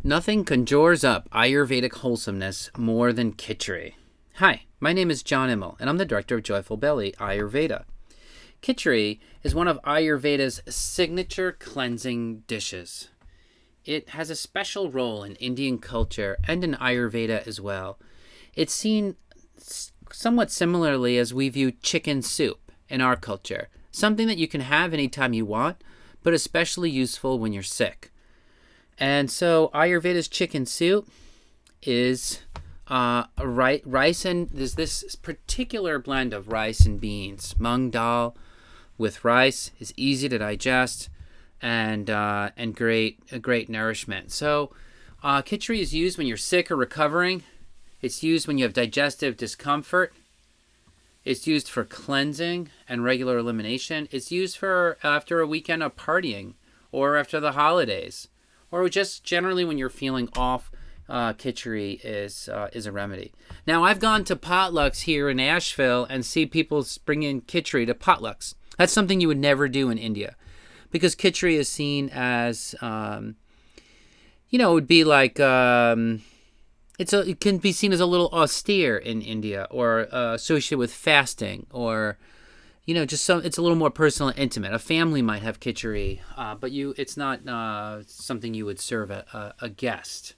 Nothing conjures up Ayurvedic wholesomeness more than Kitchari. Hi, my name is John Immel, and I'm the director of Joyful Belly Ayurveda. Kitchari is one of Ayurveda's signature cleansing dishes. It has a special role in Indian culture and in Ayurveda as well. It's seen somewhat similarly as we view chicken soup in our culture, something that you can have anytime you want, but especially useful when you're sick. And so Ayurveda's chicken soup is rice, and there's this particular blend of rice and beans. Mung dal with rice is easy to digest and great nourishment. So Kitchari is used when you're sick or recovering. It's used when you have digestive discomfort. It's used for cleansing and regular elimination. It's used for after a weekend of partying or after the holidays, or just generally when you're feeling off. Kitchari is a remedy. Now, I've gone to potlucks here in Asheville and see people bring in Kitchari to potlucks. That's something you would never do in India, because Kitchari is seen as, it would be like, it can be seen as a little austere in India, or associated with fasting, or it's a little more personal and intimate. A family might have Kitchari, but it's not something you would serve a guest.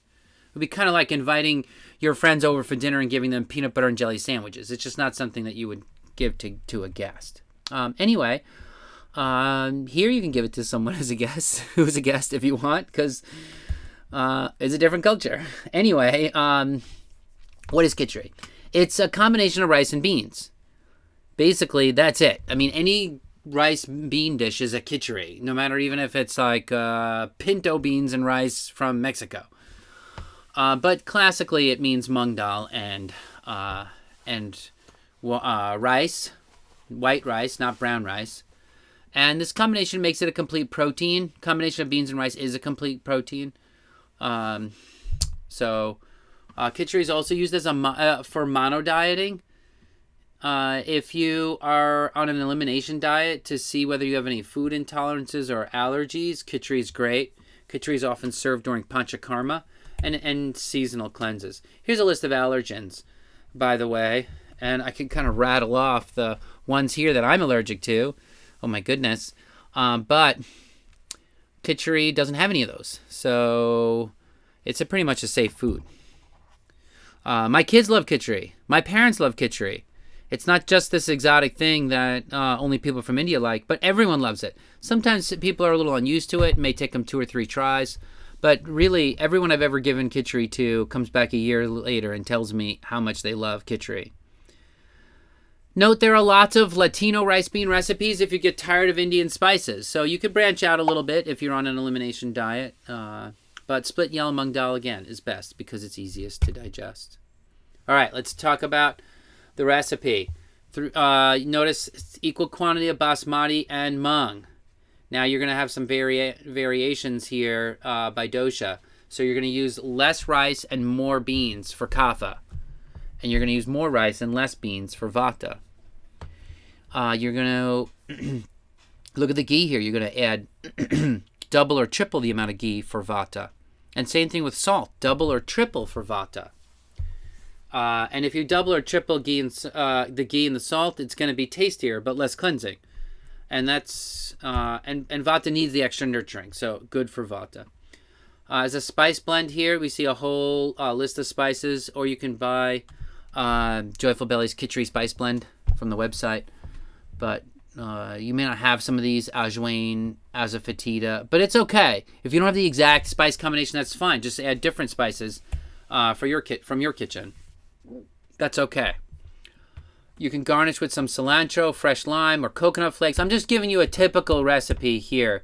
It would be kind of like inviting your friends over for dinner and giving them peanut butter and jelly sandwiches. It's just not something that you would give to a guest. Anyway, here you can give it to someone as a guest, who's a guest if you want, because it's a different culture. Anyway, what is Kitchari? It's a combination of rice and beans. Basically, that's it. I mean, any rice bean dish is a Kitchari, no matter even if it's like pinto beans and rice from Mexico. But classically, it means mung dal and rice, white rice, not brown rice. And this combination makes it a complete protein. Combination of beans and rice is a complete protein. So Kitchari is also used as for mono dieting. If you are on an elimination diet to see whether you have any food intolerances or allergies, Kitchari is great. Kitchari is often served during panchakarma and seasonal cleanses. Here's a list of allergens, by the way, and I can kind of rattle off the ones here that I'm allergic to. Oh my goodness. But Kitchari doesn't have any of those, so it's pretty much a safe food. My kids love Kitchari. My parents love Kitchari. It's not just this exotic thing that only people from India like, but everyone loves it. Sometimes people are a little unused to it. It may take them 2 or 3 tries. But really, everyone I've ever given Kitchari to comes back a year later and tells me how much they love Kitchari. Note there are lots of Latino rice bean recipes if you get tired of Indian spices. So you could branch out a little bit if you're on an elimination diet. But split yellow mung dal, again, is best because it's easiest to digest. All right, let's talk about the recipe. Notice it's equal quantity of basmati and mung. Now you're going to have some variations here by dosha. So you're going to use less rice and more beans for kapha. And you're going to use more rice and less beans for vata. You're going to look at the ghee here. You're going to add double or triple the amount of ghee for vata. And same thing with salt, double or triple for vata. And if you double or triple the ghee and the salt, it's going to be tastier but less cleansing. And that's and vata needs the extra nurturing, so good for vata. As a spice blend here, we see a whole list of spices, or you can buy Joyful Belly's Kitchari spice blend from the website. But you may not have some of these, ajwain, asafoetida, but it's okay. If you don't have the exact spice combination, that's fine. Just add different spices from your kitchen. That's okay. You can garnish with some cilantro, fresh lime, or coconut flakes. I'm just giving you a typical recipe here.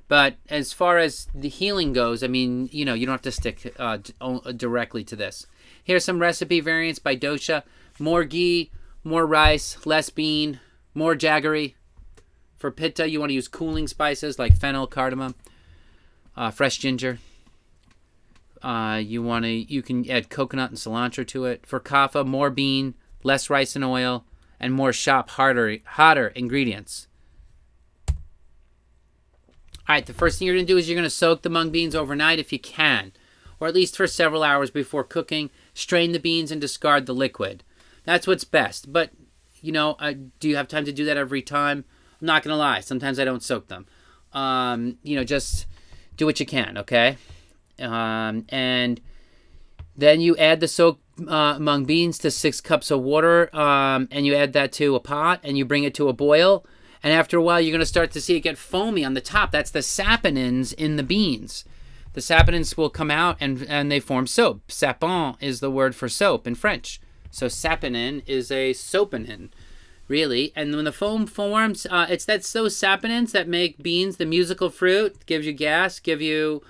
But as far as the healing goes, I mean, you don't have to stick directly to this. Here's some recipe variants by dosha. More ghee, more rice, less bean, more jaggery. For pitta, you want to use cooling spices like fennel, cardamom, fresh ginger. You can add coconut and cilantro to it. For kapha, more bean, less rice and oil, and more hotter ingredients. All right, the first thing you're going to do is you're going to soak the mung beans overnight if you can. or at least for several hours before cooking. Strain the beans and discard the liquid. That's what's best. But, do you have time to do that every time? I'm not going to lie. Sometimes I don't soak them. Just do what you can, okay? And then you add the soaked mung beans to 6 cups of water, and you add that to a pot, and you bring it to a boil. And after a while, you're going to start to see it get foamy on the top. That's the saponins in the beans. The saponins will come out, and they form soap. Sapin is the word for soap in French. So saponin is a soapinin, really. And when the foam forms, it's those saponins that make beans the musical fruit, gives you gas, give you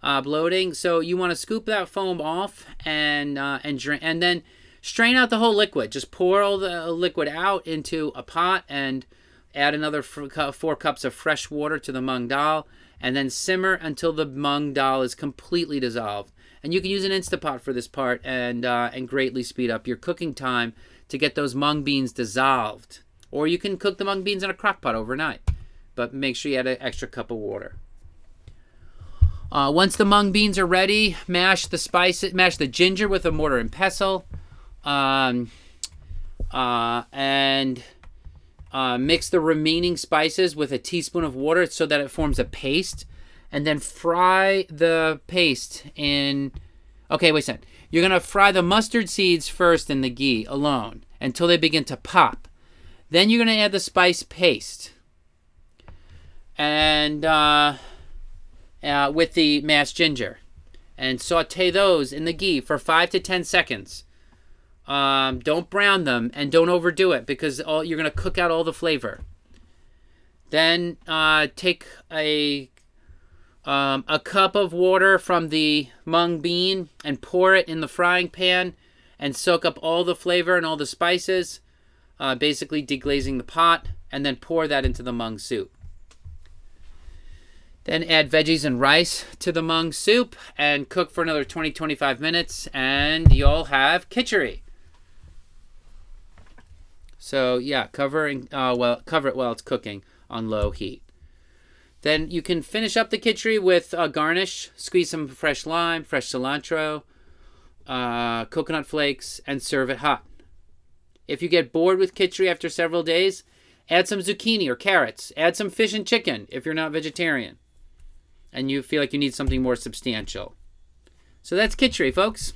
bloating. So you want to scoop that foam off and drain, and then strain out the whole liquid. Just pour all the liquid out into a pot and add another 4 cups of fresh water to the mung dal, and then simmer until the mung dal is completely dissolved. And you can use an Instapot for this part and greatly speed up your cooking time to get those mung beans dissolved. Or you can cook the mung beans in a crock pot overnight, but make sure you add an extra cup of water. Once the mung beans are ready, mash the ginger with a mortar and pestle, and mix the remaining spices with a teaspoon of water so that it forms a paste, and then fry the paste in... Okay, wait a second. You're going to fry the mustard seeds first in the ghee alone until they begin to pop. Then you're going to add the spice paste and with the mashed ginger, and saute those in the ghee for 5 to 10 seconds. Don't brown them, and don't overdo it, because you're going to cook out all the flavor. Then take a cup of water from the mung bean and pour it in the frying pan and soak up all the flavor and all the spices, basically deglazing the pot, and then pour that into the mung soup. Then add veggies and rice to the mung soup and cook for another 20-25 minutes, and you'll have kitchari. So yeah, cover it while it's cooking on low heat. Then you can finish up the kitchari with a garnish. Squeeze some fresh lime, fresh cilantro, coconut flakes, and serve it hot. If you get bored with kitchari after several days, add some zucchini or carrots. Add some fish and chicken if you're not vegetarian and you feel like you need something more substantial. So that's kitchari, folks.